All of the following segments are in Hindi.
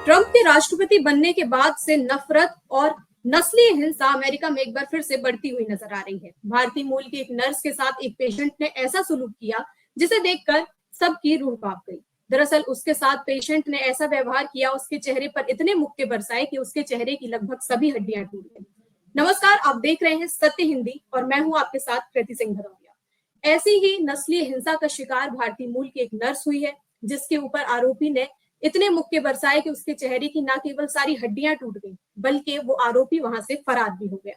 ट्रंप के राष्ट्रपति बनने के बाद से नफरत और नस्लीय हिंसा अमेरिका में एक बार फिर से बढ़ती हुई नजर आ रही है। भारतीय मूल की एक नर्स के साथ एक पेशेंट ने ऐसा सलूक किया जिसे देखकर सबकी रूह कांप गई। दरअसल उसके साथ पेशेंट ने ऐसा व्यवहार किया, उसके चेहरे पर इतने मुक्के बरसाए कि उसके चेहरे की लगभग सभी हड्डियां टूट गई। नमस्कार, आप देख रहे हैं सत्य हिंदी और मैं हूं आपके साथ कृति सिंह भदौरिया। ऐसी ही नस्लीय हिंसा का शिकार भारतीय मूल की एक नर्स हुई है, जिसके ऊपर आरोपी ने इतने मुक्के बरसाए कि उसके चेहरे की न केवल सारी हड्डियां टूट गई, बल्कि वो आरोपी वहां से फरार भी हो गया।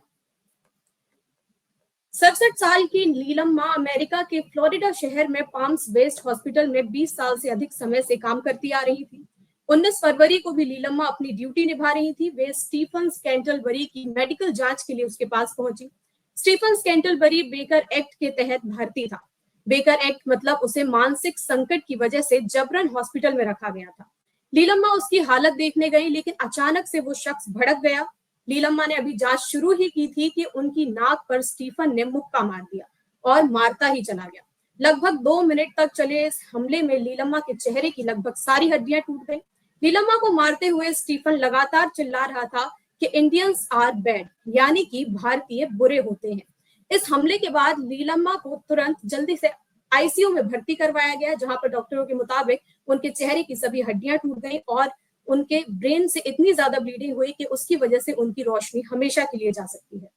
67 साल की लीलम्मा अमेरिका के फ्लोरिडा शहर में पाम्स वेस्ट हॉस्पिटल में 20 साल से अधिक समय से काम करती आ रही थी। 19 फरवरी को भी लीलम्मा अपनी ड्यूटी निभा रही थी। वे स्टीफन स्कैंटलबरी की मेडिकल जांच के लिए उसके पास पहुंची। स्टीफन स्कैंटलबरी बेकर एक्ट के तहत भर्ती था। बेकर एक्ट मतलब उसे मानसिक संकट की वजह से जबरन हॉस्पिटल में रखा गया था। लीलम्मा उसकी हालत देखने गई, लेकिन अचानक से वो शख्स भड़क गया। लीलम्मा ने अभी जांच शुरू ही की थी कि उनकी नाक पर स्टीफन ने मुक्का मार दिया और मारता ही चला गया। लगभग 2 मिनट तक चले इस हमले में लीलम्मा के चेहरे की लगभग सारी हड्डियां टूट गई। लीलम्मा को मारते हुए स्टीफन लगातार चिल्ला रहा था कि इंडियंस आर बैड, यानी कि भारतीय बुरे होते हैं। इस हमले के बाद लीलम्मा को तुरंत जल्दी से आईसीयू में भर्ती करवाया गया, जहां पर डॉक्टरों के मुताबिक उनके चेहरे की सभी हड्डियां टूट गई और उनके ब्रेन से इतनी ज्यादा ब्लीडिंग हुई कि उसकी वजह से उनकी रोशनी हमेशा के लिए जा सकती है।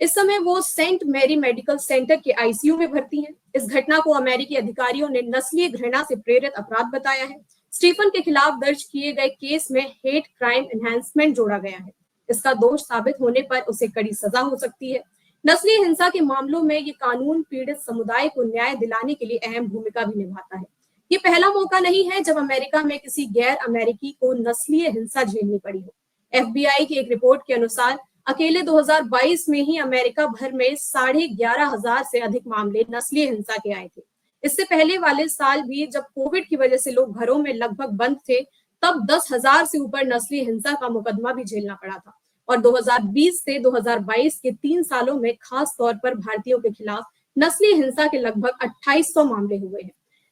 इस समय वो सेंट मैरी मेडिकल सेंटर के आईसीयू में भर्ती हैं। इस घटना को अमेरिकी अधिकारियों ने नस्लीय घृणा से प्रेरित अपराध बताया है। स्टीफन के खिलाफ दर्ज किए गए केस में हेट क्राइम एनहांसमेंट जोड़ा गया है। इसका दोष साबित होने पर उसे कड़ी सजा हो सकती है। नस्लीय हिंसा के मामलों में ये कानून पीड़ित समुदाय को न्याय दिलाने के लिए अहम भूमिका भी निभाता है। ये पहला मौका नहीं है जब अमेरिका में किसी गैर अमेरिकी को नस्लीय हिंसा झेलनी पड़ी हो। एफबीआई की एक रिपोर्ट के अनुसार अकेले 2022 में ही अमेरिका भर में 11,500 से अधिक मामले नस्लीय हिंसा के आए थे। इससे पहले वाले साल भी जब कोविड की वजह से लोग घरों में लगभग बंद थे, तब 10,000 से ऊपर नस्लीय हिंसा का मुकदमा भी झेलना पड़ा था। और 2020 से 2022 के 3 सालों में खास तौर पर भारतीयों के खिलाफ नस्लीय हिंसा के लगभग 2800 मामले हुए हैं।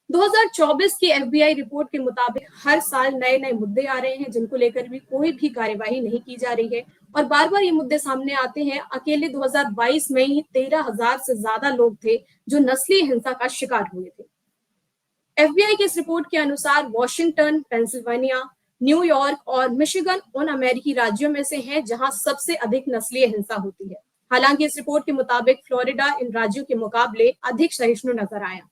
2024 की एफबीआई रिपोर्ट के मुताबिक हर साल नए नए मुद्दे आ रहे हैं, जिनको लेकर भी कोई भी कार्यवाही नहीं की जा रही है और बार बार ये मुद्दे सामने आते हैं। अकेले 2022 में ही 13,000 से ज्यादा लोग थे जो नस्लीय हिंसा का शिकार हुए थे। एफबीआई की इस रिपोर्ट के अनुसार वॉशिंगटन, पेंसिल्वेनिया, न्यूयॉर्क और मिशिगन उन अमेरिकी राज्यों में से हैं जहां सबसे अधिक नस्लीय हिंसा होती है। हालांकि इस रिपोर्ट के मुताबिक फ्लोरिडा इन राज्यों के मुकाबले अधिक सहिष्णु नजर आया।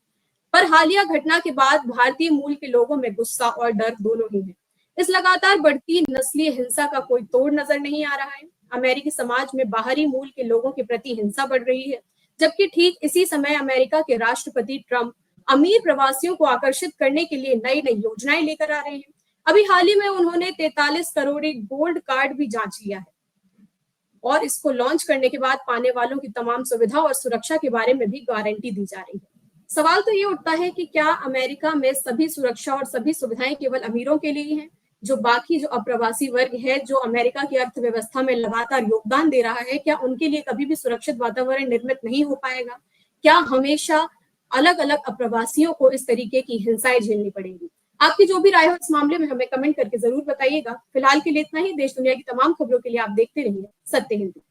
पर हालिया घटना के बाद भारतीय मूल के लोगों में गुस्सा और डर दोनों ही है। इस लगातार बढ़ती नस्लीय हिंसा का कोई तोड़ नजर नहीं आ रहा है। अमेरिकी समाज में बाहरी मूल के लोगों के प्रति हिंसा बढ़ रही है, जबकि ठीक इसी समय अमेरिका के राष्ट्रपति ट्रंप अमीर प्रवासियों को आकर्षित करने के लिए नई नई योजनाएं लेकर आ रहे हैं। अभी हाल ही में उन्होंने 43 करोड़ी गोल्ड कार्ड भी जांच लिया है और इसको लॉन्च करने के बाद पाने वालों की तमाम सुविधा और सुरक्षा के बारे में भी गारंटी दी जा रही है। सवाल तो ये उठता है कि क्या अमेरिका में सभी सुरक्षा और सभी सुविधाएं केवल अमीरों के लिए हैं? जो बाकी जो अप्रवासी वर्ग है, जो अमेरिका की अर्थव्यवस्था में लगातार योगदान दे रहा है, क्या उनके लिए कभी भी सुरक्षित वातावरण निर्मित नहीं हो पाएगा? क्या हमेशा अलग अलग अप्रवासियों को इस तरीके की हिंसाएं झेलनी पड़ेगी? आपकी जो भी राय हो इस मामले में हमें कमेंट करके जरूर बताइएगा। फिलहाल के लिए इतना ही। देश दुनिया की तमाम खबरों के लिए आप देखते रहिए सत्य Hindi.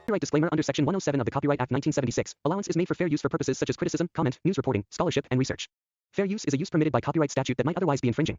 Copyright disclaimer under Section 107 of the Copyright Act 1976. Allowance is made for fair use for purposes such as criticism, comment, news reporting, scholarship, and research. Fair use is a use permitted by copyright statute that might otherwise be infringing.